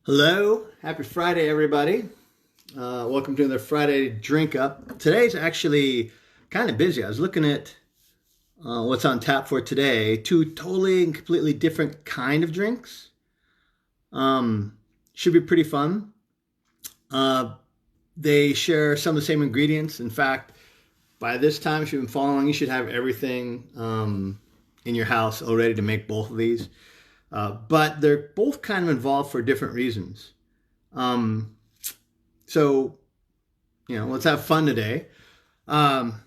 Hello, happy Friday, everybody. Welcome to another Friday Drink Up. Today's actually kind of busy. I was looking at what's on tap for today. Two totally and completely different kind of drinks. Should be pretty fun. Uh, they share some of the same ingredients. In fact, by this time, if you've been following, you should have everything in your house all ready to make both of these. But they're both kind of involved for different reasons. Um, so, let's have fun today. Um,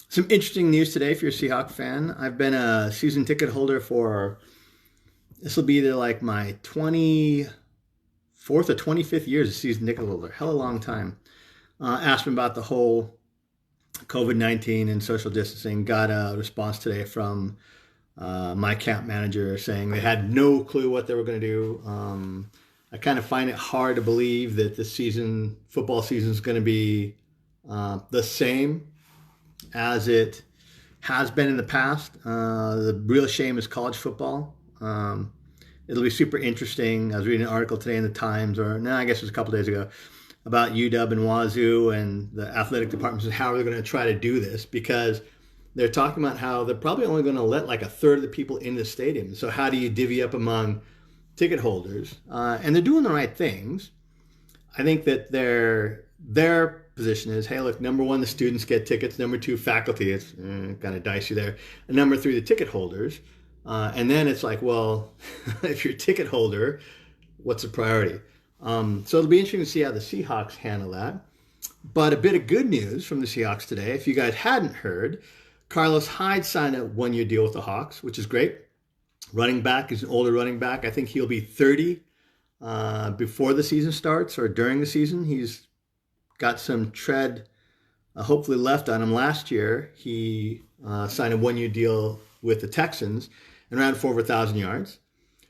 some interesting news today if you're a Seahawks fan. I've been a season ticket holder for, this will be either like my 24th or 25th year as a season ticket holder. Hell, a long time. Asked me about the whole COVID-19 and social distancing. Got a response today from my camp manager saying they had no clue what they were going to do. I kind of find it hard to believe that the football season is going to be the same as it has been in the past. The real shame is college football. It'll be super interesting. I was reading an article today in the Times, I guess it was a couple days ago, about UW and Wazoo and the athletic departments and how they're going to try to do this, because they're talking about how they're probably only going to let like a third of the people in the stadium. So how do you divvy up among ticket holders? And they're doing the right things. I think that their position is, hey, look, number one, the students get tickets. Number two, faculty. It's kind of dicey there. And number three, the ticket holders. And then it's like, well, if you're a ticket holder, what's the priority? So it'll be interesting to see how the Seahawks handle that. But a bit of good news from the Seahawks today, if you guys hadn't heard, Carlos Hyde signed a one-year deal with the Hawks, which is great. Running back is an older running back. I think he'll be 30 before the season starts or during the season. He's got some tread hopefully left on him. Last year, he signed a one-year deal with the Texans and ran for over 1,000 yards.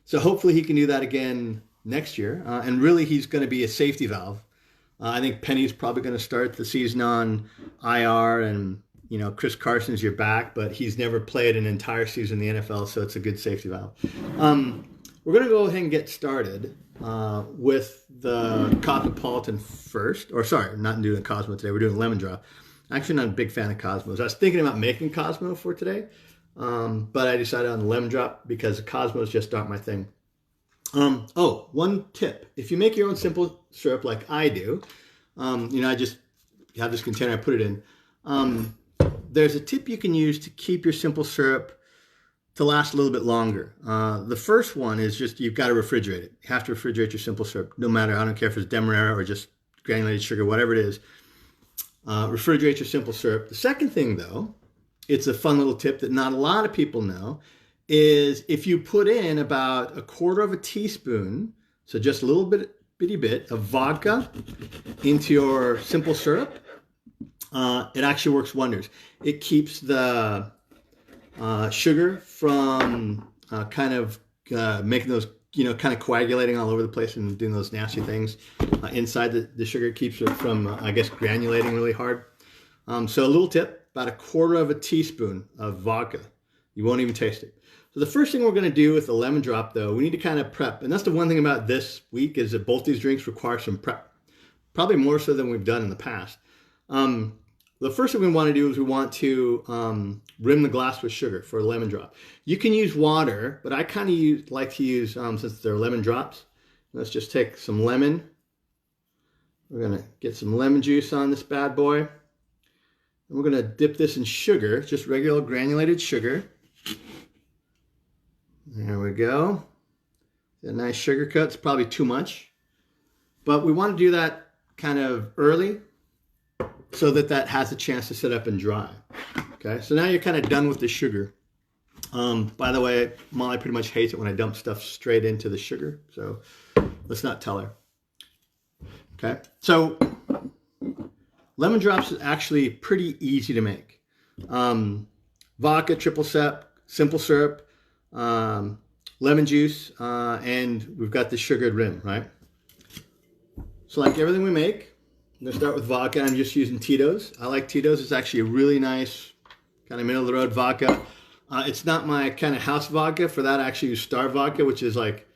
So hopefully he can do that again next year. And really, he's going to be a safety valve. I think Penny's probably going to start the season on IR, and Chris Carson's your back, but he's never played an entire season in the NFL, so it's a good safety valve. We're going to go ahead and get started with the Cosmopolitan first. Or sorry, not doing Cosmo today. We're doing Lemon Drop. Actually, not a big fan of Cosmos. I was thinking about making Cosmo for today, but I decided on the Lemon Drop because the Cosmos just aren't my thing. One tip. If you make your own simple syrup like I do, I just have this container, I put it in. There's a tip you can use to keep your simple syrup to last a little bit longer. The first one is just you've got to refrigerate it. You have to refrigerate your simple syrup, no matter, I don't care if it's Demerara or just granulated sugar, whatever it is. Refrigerate your simple syrup. The second thing, though, it's a fun little tip that not a lot of people know, is if you put in about a quarter of a teaspoon, so just a little bitty bit of vodka into your simple syrup, it actually works wonders. It keeps the sugar from making those, kind of coagulating all over the place and doing those nasty things inside the sugar. It keeps it from, granulating really hard. So a little tip, about a quarter of a teaspoon of vodka. You won't even taste it. So the first thing we're going to do with the lemon drop, though, we need to kind of prep. And that's the one thing about this week is that both these drinks require some prep, probably more so than we've done in the past. The first thing we want to do is we want to rim the glass with sugar for a lemon drop. You can use water, but I kind of like to use, since they're lemon drops, let's just take some lemon. We're going to get some lemon juice on this bad boy. And we're going to dip this in sugar, just regular granulated sugar. There we go. A nice sugar cut. It's probably too much. But we want to do that kind of early so that has a chance to sit up and dry. Okay, so now you're kind of done with the sugar. By the way, Molly pretty much hates it when I dump stuff straight into the sugar. So let's not tell her. Okay, so lemon drops is actually pretty easy to make. Vodka, triple sep, simple syrup, lemon juice, and we've got the sugared rim, right? So like everything we make, I'm going to start with vodka. I'm just using Tito's. I like Tito's. It's actually a really nice kind of middle-of-the-road vodka. It's not my kind of house vodka. For that, I actually use Star Vodka, which is like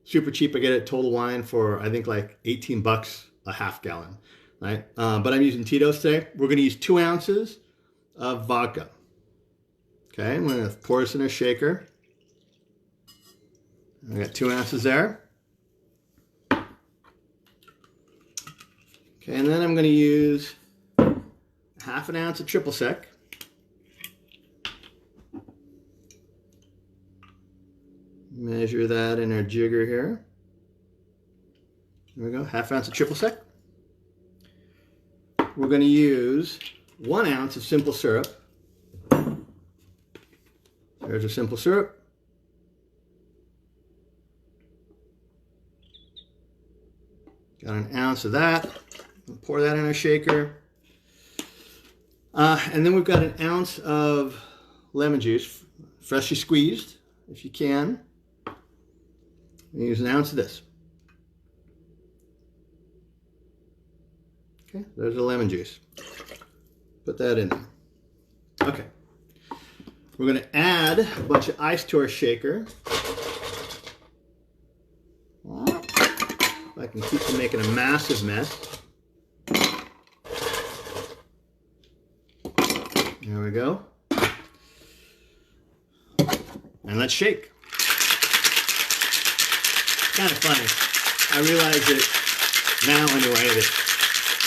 super cheap. I get it at Total Wine for, I think, like 18 bucks a half gallon, right? But I'm using Tito's today. We're going to use 2 ounces of vodka. Okay, I'm going to pour this in a shaker. I got 2 ounces there. Okay, and then I'm going to use half an ounce of triple sec. Measure that in our jigger here. There we go, half ounce of triple sec. We're going to use 1 ounce of simple syrup. There's a simple syrup. Got an ounce of that. Pour that in our shaker. And then we've got an ounce of lemon juice, freshly squeezed, if you can. Use an ounce of this. Okay, there's the lemon juice. Put that in there. Okay. We're going to add a bunch of ice to our shaker. I can keep from making a massive mess. There we go. And let's shake. Kind of funny. I realize that now anyway that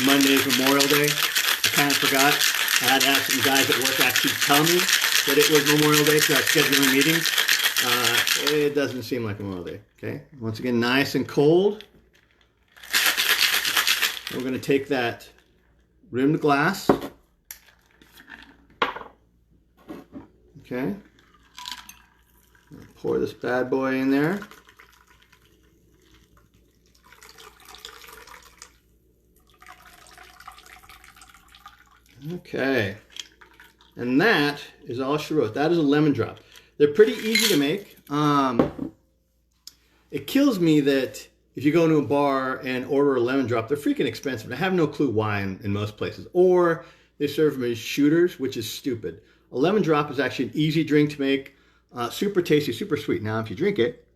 Monday is Memorial Day. I kind of forgot. I had to have some guys at work actually tell me that it was Memorial Day, so I was scheduling meetings. It doesn't seem like Memorial Day. Okay. Once again, nice and cold. We're going to take that rimmed glass. Okay. Pour this bad boy in there. Okay. And that is all she wrote. That is a lemon drop. They're pretty easy to make. It kills me that if you go into a bar and order a lemon drop, they're freaking expensive. I have no clue why in most places. Or they serve them as shooters, which is stupid. A lemon drop is actually an easy drink to make. Super tasty, super sweet. Now, if you drink it,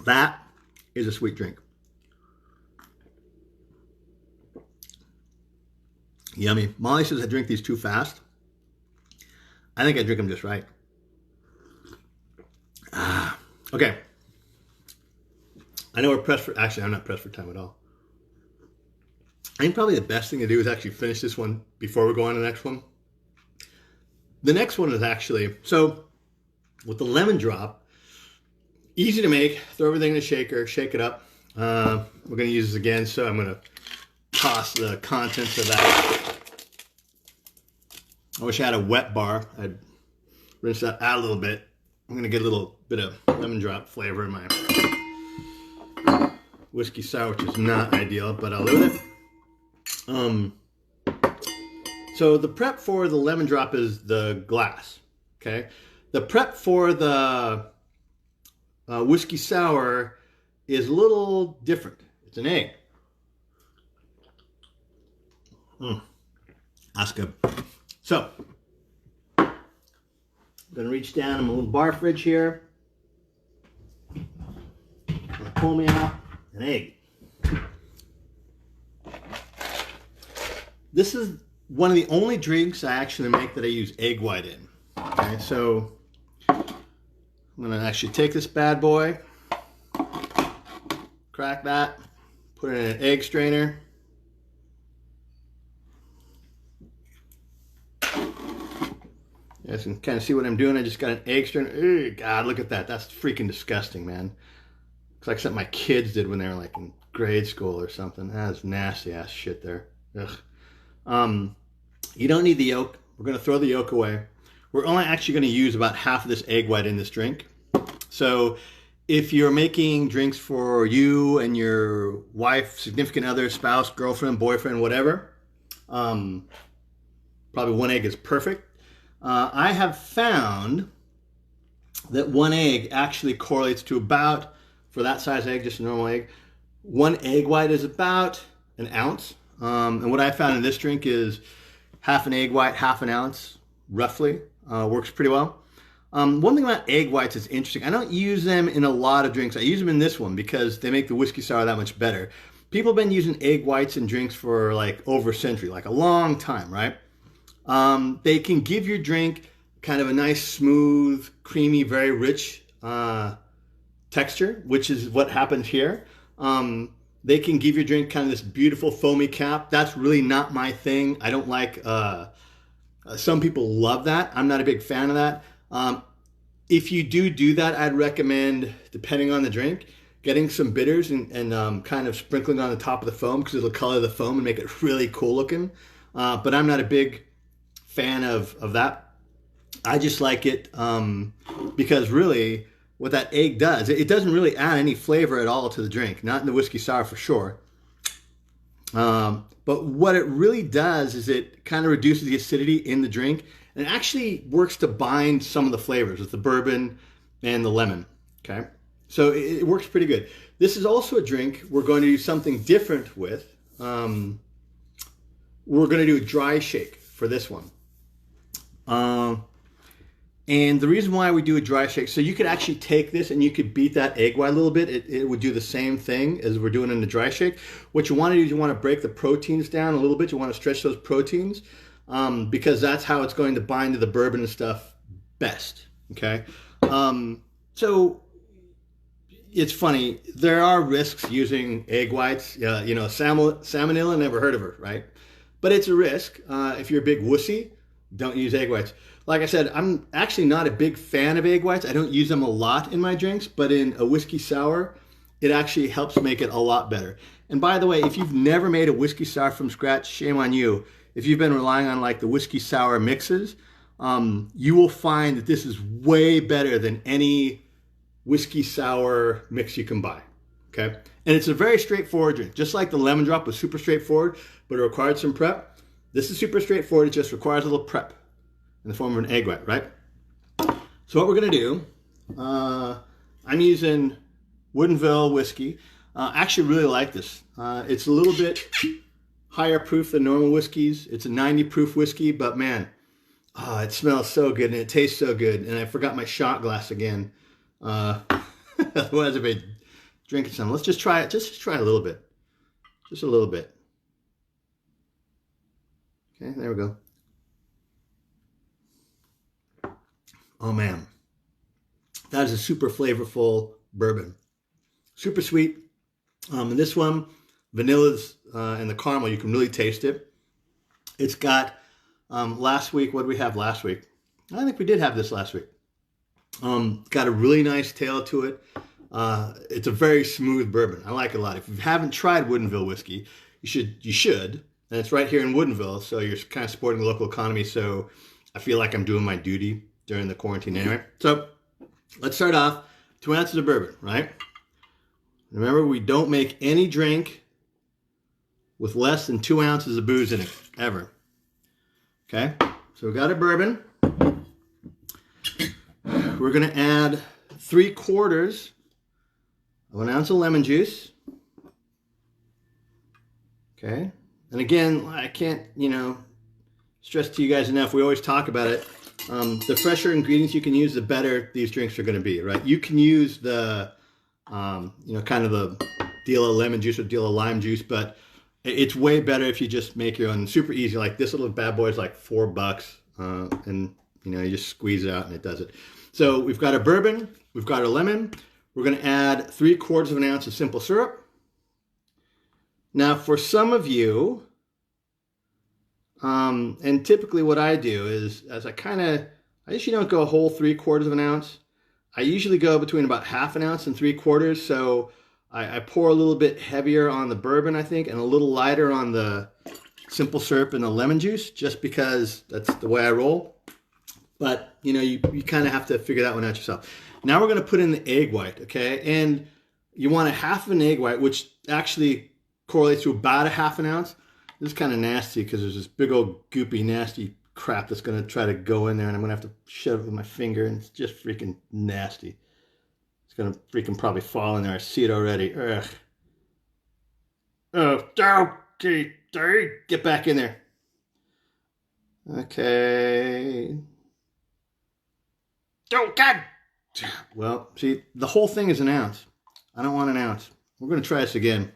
that is a sweet drink. Yummy. Molly says I drink these too fast. I think I drink them just right. Okay. I know we're pressed for, actually I'm not pressed for time at all. I think probably the best thing to do is actually finish this one before we go on to the next one. The next one is actually, so with the lemon drop, easy to make, throw everything in a shaker, shake it up. We're going to use this again, so I'm going to toss the contents of that. I wish I had a wet bar. I'd rinse that out a little bit. I'm going to get a little bit of lemon drop flavor in my whiskey sour, which is not ideal, but I'll live with it. So the prep for the lemon drop is the glass, okay? The prep for the whiskey sour is a little different. It's an egg. That's good. So, I'm going to reach down in my little bar fridge here. Pull me out an egg. This is one of the only drinks I actually make that I use egg white in. Okay, so I'm going to actually take this bad boy, crack that, put it in an egg strainer. You guys can kind of see what I'm doing. I just got an egg strainer. Ugh, God, look at that. That's freaking disgusting, man. Looks like something my kids did when they were like in grade school or something. That's nasty ass shit there. Ugh. You don't need the yolk. We're going to throw the yolk away. We're only actually going to use about half of this egg white in this drink. So if you're making drinks for you and your wife, significant other, spouse, girlfriend, boyfriend, whatever, probably 1 egg is perfect. I have found that 1 egg actually correlates to about, for that size egg, just a normal egg, 1 egg white is about an ounce. And what I found in this drink is half an egg white, half an ounce, roughly. Works pretty well. One thing about egg whites is interesting. I don't use them in a lot of drinks. I use them in this one because they make the whiskey sour that much better. People have been using egg whites in drinks for like over a century, like a long time, right? They can give your drink kind of a nice, smooth, creamy, very rich texture, which is what happened here. They can give your drink kind of this beautiful foamy cap. That's really not my thing. I don't like. Some people love that. I'm not a big fan of that. If you do that, I'd recommend, depending on the drink, getting some bitters and kind of sprinkling on the top of the foam because it'll color the foam and make it really cool looking. But I'm not a big fan of that. I just like it because really what that egg does, it doesn't really add any flavor at all to the drink, not in the whiskey sour for sure. But what it really does is it kind of reduces the acidity in the drink and it actually works to bind some of the flavors with the bourbon and the lemon. Okay, so it works pretty good. This is also a drink we're going to do something different with. We're going to do a dry shake for this one. And the reason why we do a dry shake, so you could actually take this and you could beat that egg white a little bit. It would do the same thing as we're doing in the dry shake. What you want to do is you want to break the proteins down a little bit. You want to stretch those proteins because that's how it's going to bind to the bourbon and stuff best. Okay. So it's funny. There are risks using egg whites. Salmonella, never heard of her, right? But it's a risk. If you're a big wussy, don't use egg whites. Like I said, I'm actually not a big fan of egg whites. I don't use them a lot in my drinks, but in a whiskey sour, it actually helps make it a lot better. And by the way, if you've never made a whiskey sour from scratch, shame on you. If you've been relying on like the whiskey sour mixes, you will find that this is way better than any whiskey sour mix you can buy. Okay? And it's a very straightforward drink. Just like the lemon drop was super straightforward, but it required some prep. This is super straightforward. It just requires a little prep in the form of an egg white, right? So what we're going to do, I'm using Woodinville whiskey. I actually really like this. It's a little bit higher proof than normal whiskeys. It's a 90 proof whiskey, but man, it smells so good and it tastes so good. And I forgot my shot glass again. Otherwise I've been drinking some. Let's just try it. Just try a little bit. Just a little bit. Okay, there we go. Oh man, that is a super flavorful bourbon. Super sweet. And this one, vanilla's and the caramel, you can really taste it. It's got, last week, what did we have last week? I think we did have this last week. Got a really nice tail to it. It's a very smooth bourbon. I like it a lot. If you haven't tried Woodinville whiskey, you should. And it's right here in Woodinville, so you're kind of supporting the local economy. So I feel like I'm doing my duty during the quarantine anyway. So let's start off. 2 ounces of bourbon, right? Remember, we don't make any drink with less than 2 ounces of booze in it, ever. Okay, so we got our bourbon. We're going to add 3/4 of an ounce of lemon juice. Okay, and again, I can't, stress to you guys enough. We always talk about it. The fresher ingredients you can use, the better these drinks are going to be, right? You can use the, kind of the deal of lemon juice or deal of lime juice, but it's way better if you just make your own. Super easy. Like this little bad boy is like $4, and you just squeeze it out and it does it. So we've got our bourbon, we've got our lemon. We're going to add 3/4 of an ounce of simple syrup. Now, for some of you, and typically what I do is, I usually don't go a whole 3/4 of an ounce. I usually go between about 1/2 ounce and 3/4. So I pour a little bit heavier on the bourbon, I think, and a little lighter on the simple syrup and the lemon juice, just because that's the way I roll. But, you kind of have to figure that one out yourself. Now we're going to put in the egg white, okay? And you want 1/2 of an egg white, which actually correlates to about 1/2 ounce. This is kind of nasty because there's this big old goopy nasty crap that's going to try to go in there, and I'm going to have to shove it with my finger, and it's just freaking nasty. It's going to freaking probably fall in there. I see it already. Ugh. Oh, okay. Get back in there. Okay. Oh, God. Well, see, the whole thing is an ounce. I don't want an ounce. We're going to try this again.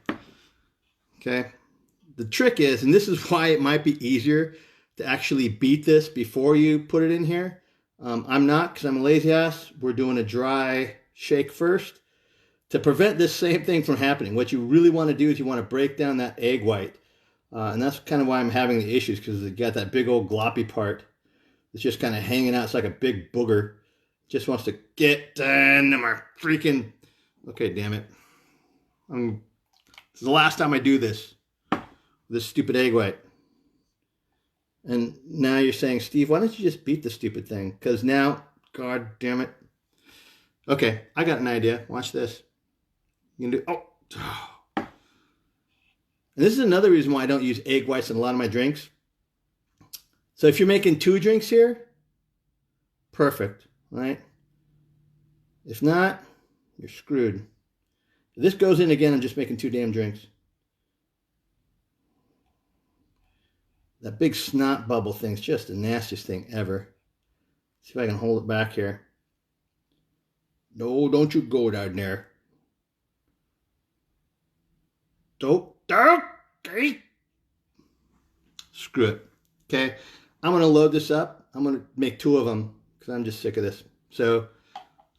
Okay. The trick is, and this is why it might be easier to actually beat this before you put it in here. I'm not, because I'm a lazy ass. We're doing a dry shake first. To prevent this same thing from happening, what you really want to do is you want to break down that egg white. And that's kind of why I'm having the issues, because it got that big old gloppy part. It's just kind of hanging out. It's like a big booger. Just wants to get into my freaking... Okay, damn it. This is the last time I do this. This stupid egg white. And now you're saying, Steve, why don't you just beat the stupid thing? Because now, God damn it. Okay, I got an idea. Watch this. You can do... Oh. And this is another reason why I don't use egg whites in a lot of my drinks. So if you're making 2 drinks here, perfect, right? If not, you're screwed. If this goes in again, I'm just making 2 damn drinks. That big snot bubble thing's just the nastiest thing ever. See if I can hold it back here. No, don't you go down there. Don't. Okay. Screw it. Okay. I'm going to load this up. I'm going to make 2 of them because I'm just sick of this. So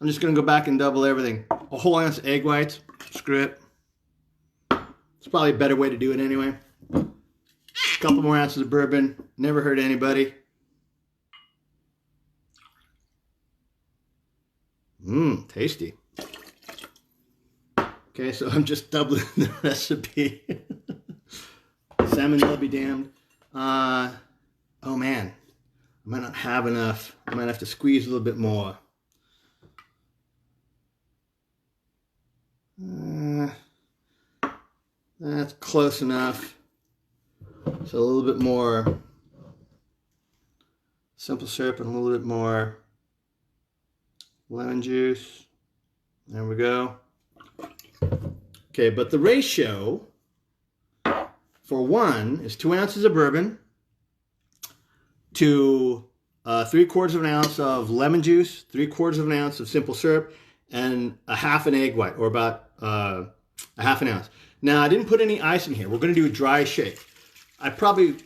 I'm just going to go back and double everything. A whole ounce of egg whites. Screw it. It's probably a better way to do it anyway. A couple more ounces of bourbon. Never hurt anybody. Tasty. Okay, so I'm just doubling the recipe. Salmonella be damned. Oh man, I might not have enough. I might have to squeeze a little bit more. That's close enough. So a little bit more simple syrup and a little bit more lemon juice. There we go. Okay, but the ratio for 1 is 2 ounces of bourbon to 3/4 of an ounce of lemon juice, 3/4 of an ounce of simple syrup, and a half an egg white, or about a half an ounce. Now, I didn't put any ice in here. We're going to do a dry shake. I probably,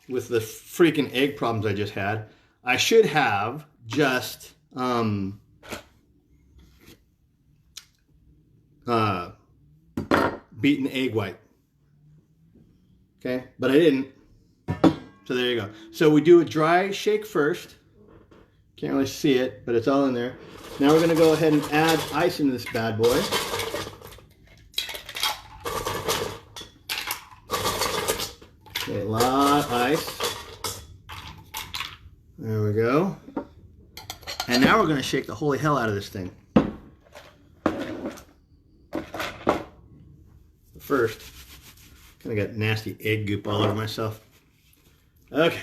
with the freaking egg problems I just had, I should have just beaten egg white. Okay, but I didn't. So there you go. So we do a dry shake first. Can't really see it, but it's all in there. Now we're going to go ahead and add ice into this bad boy. Okay, a lot of ice. There we go. And now we're going to shake the holy hell out of this thing. First, kind of got nasty egg goop all over myself. Okay.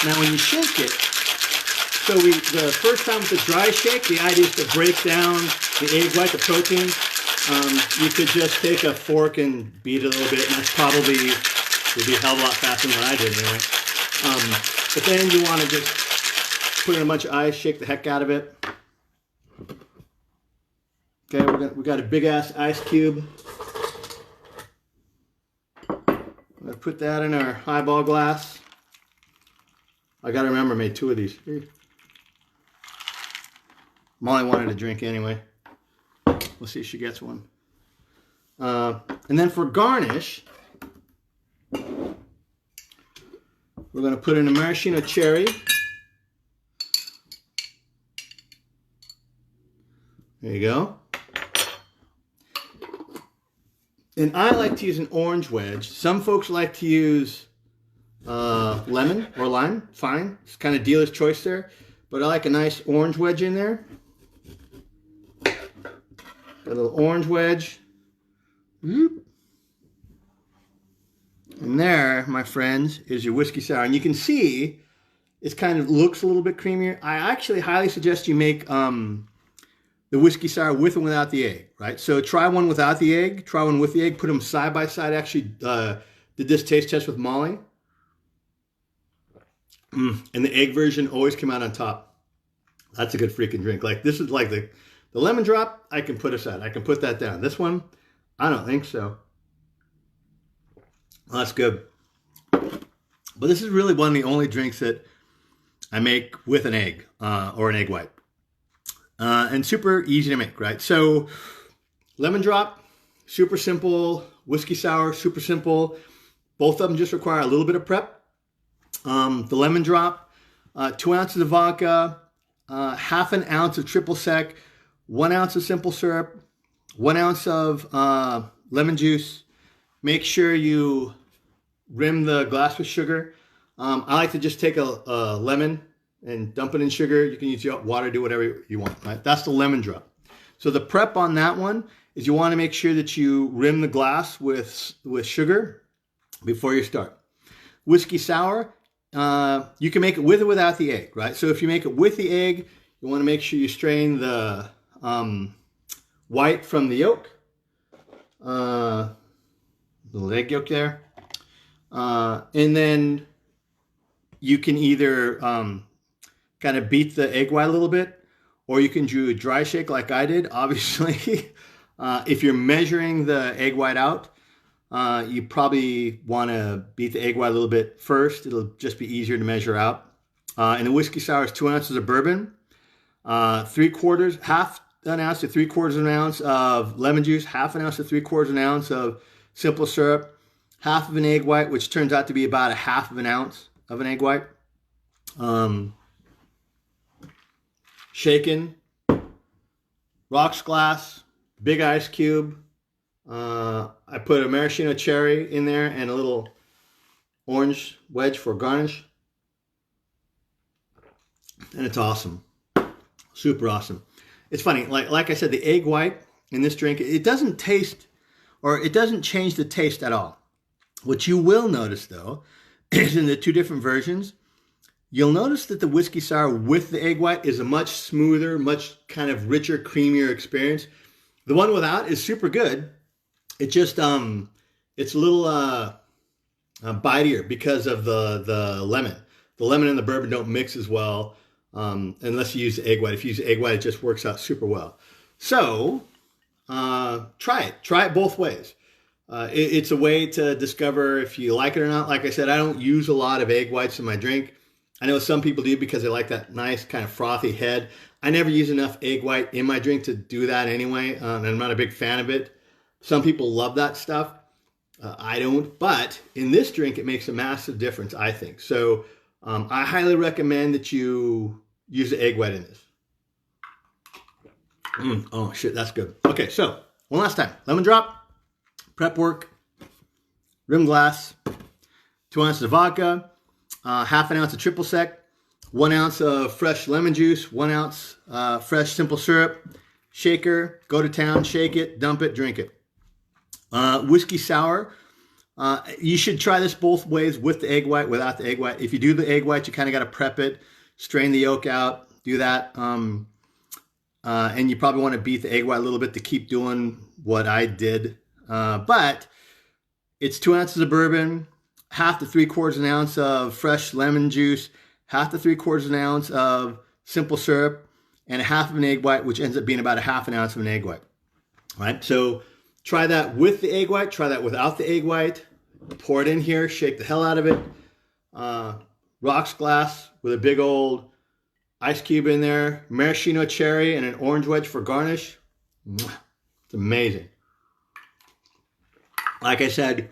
Now when you shake it, so the first time with the dry shake, the idea is to break down the egg white, the protein. You could just take a fork and beat it a little bit, and that's probably would be a hell of a lot faster than what I did anyway. But then you want to just put in a bunch of ice, shake the heck out of it. Okay, we got a big ass ice cube. I'm gonna put that in our highball glass. I gotta remember I made 2 of these. Molly wanted a drink anyway. We'll see if she gets one. And then for garnish, we're gonna put in a maraschino cherry. There you go. And I like to use an orange wedge. Some folks like to use lemon or lime. Fine. It's kind of dealer's choice there. But I like a nice orange wedge in there. Got a little orange wedge. And there, my friends, is your whiskey sour. And you can see it kind of looks a little bit creamier. I actually highly suggest you make the whiskey sour with and without the egg, right? So try one without the egg, try one with the egg, put them side by side. Actually did this taste test with Molly. And the egg version always came out on top. That's a good freaking drink. Like this is like the lemon drop, I can put aside. I can put that down. This one, I don't think so. Well, that's good. But this is really one of the only drinks that I make with an egg or an egg white. And super easy to make, right? So lemon drop, super simple. Whiskey sour, super simple. Both of them just require a little bit of prep. The lemon drop, 2 ounces of vodka, half an ounce of triple sec, 1 ounce of simple syrup, 1 ounce of lemon juice. Make sure you rim the glass with sugar. I like to just take a lemon and dump it in sugar. You can use water, do whatever you want, right? That's the lemon drop. So the prep on that one is you want to make sure that you rim the glass with sugar before you start. Whiskey sour, you can make it with or without the egg, right? So if you make it with the egg, you want to make sure you strain the white from the yolk, little egg yolk there, and then you can either kind of beat the egg white a little bit, or you can do a dry shake like I did. Obviously, if you're measuring the egg white out, you probably want to beat the egg white a little bit first. It'll just be easier to measure out. And the whiskey sour is 2 ounces of bourbon, half an ounce to 3/4 of an ounce of lemon juice, half an ounce to 3/4 of an ounce of simple syrup, half of an egg white, which turns out to be about a half of an ounce of an egg white. Shaken, rocks glass, big ice cube. I put a maraschino cherry in there and a little orange wedge for garnish. And it's awesome. Super awesome. It's funny, like I said, the egg white in this drink, it doesn't taste, or it doesn't change the taste at all. What you will notice, though, is in the two different versions, you'll notice that the whiskey sour with the egg white is a much smoother, much kind of richer, creamier experience. The one without is super good. It just, it's a little bitier because of the lemon. The lemon and the bourbon don't mix as well unless you use the egg white. If you use the egg white, it just works out super well. So, try it. Try it both ways. It's a way to discover if you like it or not. Like I said, I don't use a lot of egg whites in my drink. I know some people do because they like that nice kind of frothy head. I never use enough egg white in my drink to do that anyway, and I'm not a big fan of it. Some people love that stuff. I don't, but in this drink, it makes a massive difference, I think. So I highly recommend that you use the egg white in this. Oh, shit, that's good. Okay, so one last time. Lemon drop, prep work, rim glass, 2 ounces of vodka, half an ounce of triple sec, 1 ounce of fresh lemon juice, 1 ounce fresh simple syrup, shaker, go to town, shake it, dump it, drink it. Whiskey sour, you should try this both ways, with the egg white, without the egg white. If you do the egg white, you kind of got to prep it, strain the yolk out, do that. And you probably want to beat the egg white a little bit to keep doing what I did. But it's 2 ounces of bourbon, half to 3/4 of an ounce of fresh lemon juice, half to 3/4 of an ounce of simple syrup, and a half of an egg white, which ends up being about a half an ounce of an egg white. All right, so try that with the egg white, try that without the egg white, pour it in here, shake the hell out of it. Rocks glass with a big old ice cube in there, maraschino cherry and an orange wedge for garnish. It's amazing. Like I said,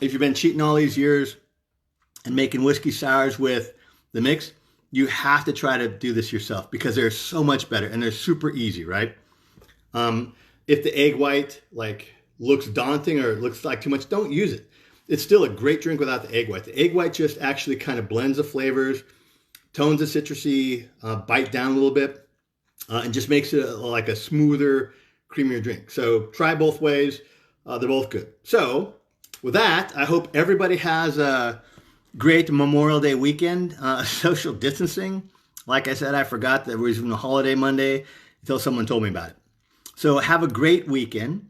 if you've been cheating all these years and making whiskey sours with the mix, you have to try to do this yourself because they're so much better and they're super easy, right? If the egg white looks daunting or it looks like too much, don't use it. It's still a great drink without the egg white. The egg white just actually kind of blends the flavors, tones the citrusy bite down a little bit, and just makes it like a smoother, creamier drink. So try both ways. They're both good. So with that, I hope everybody has a great Memorial Day weekend. Social distancing. Like I said, I forgot that it was even a holiday Monday until someone told me about it. So have a great weekend.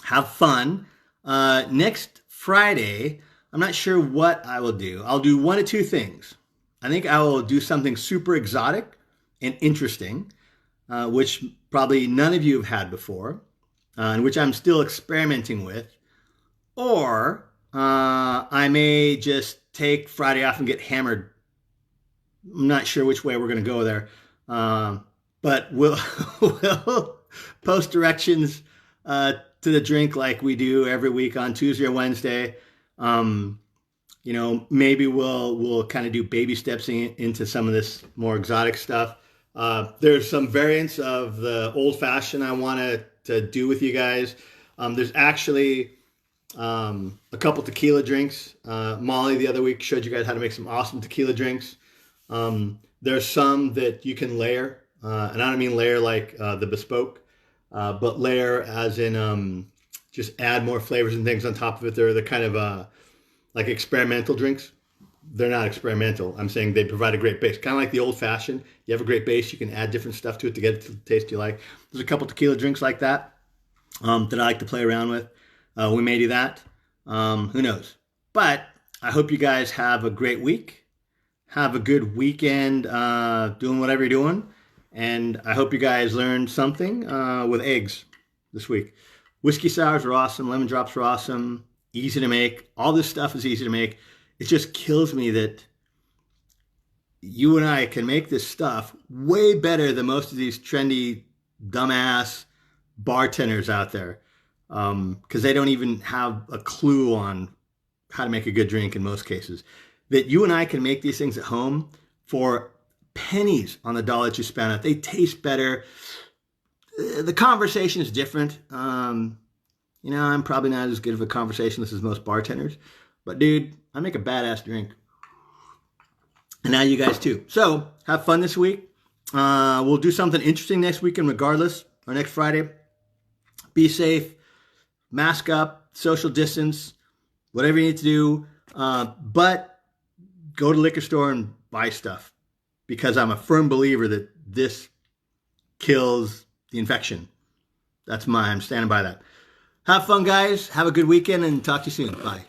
Have fun. Next Friday, I'm not sure what I will do. I'll do one of two things. I think I will do something super exotic and interesting, which probably none of you have had before, and which I'm still experimenting with. Or I may just take Friday off and get hammered. I'm not sure which way we're going to go there. But we'll post directions to the drink like we do every week on Tuesday or Wednesday. Um, maybe we'll kind of do baby steps into some of this more exotic stuff. There's some variants of the old fashioned I want to do with you guys. There's actually a couple tequila drinks. Molly the other week showed you guys how to make some awesome tequila drinks. There's some that you can layer, and I don't mean layer like the bespoke, but layer as in just add more flavors and things on top of it. They're the kind of like experimental drinks. They're not experimental. I'm saying they provide a great base, kind of like the old fashioned. You have a great base, you can add different stuff to it to get it to the taste you like. There's a couple tequila drinks like that that I like to play around with. We may do that. Who knows? But I hope you guys have a great week. Have a good weekend doing whatever you're doing. And I hope you guys learned something with eggs this week. Whiskey sours are awesome. Lemon drops are awesome. Easy to make. All this stuff is easy to make. It just kills me that you and I can make this stuff way better than most of these trendy, dumbass bartenders out there. Because they don't even have a clue on how to make a good drink in most cases. That you and I can make these things at home for pennies on the dollar that you spend on it. They taste better. The conversation is different. I'm probably not as good of a conversationalist as most bartenders. But dude, I make a badass drink. And now you guys too. So have fun this week. We'll do something interesting next weekend regardless, or next Friday. Be safe. Mask up. Social distance. Whatever you need to do. But go to the liquor store and buy stuff. Because I'm a firm believer that this kills the infection. I'm standing by that. Have fun, guys. Have a good weekend and talk to you soon. Bye.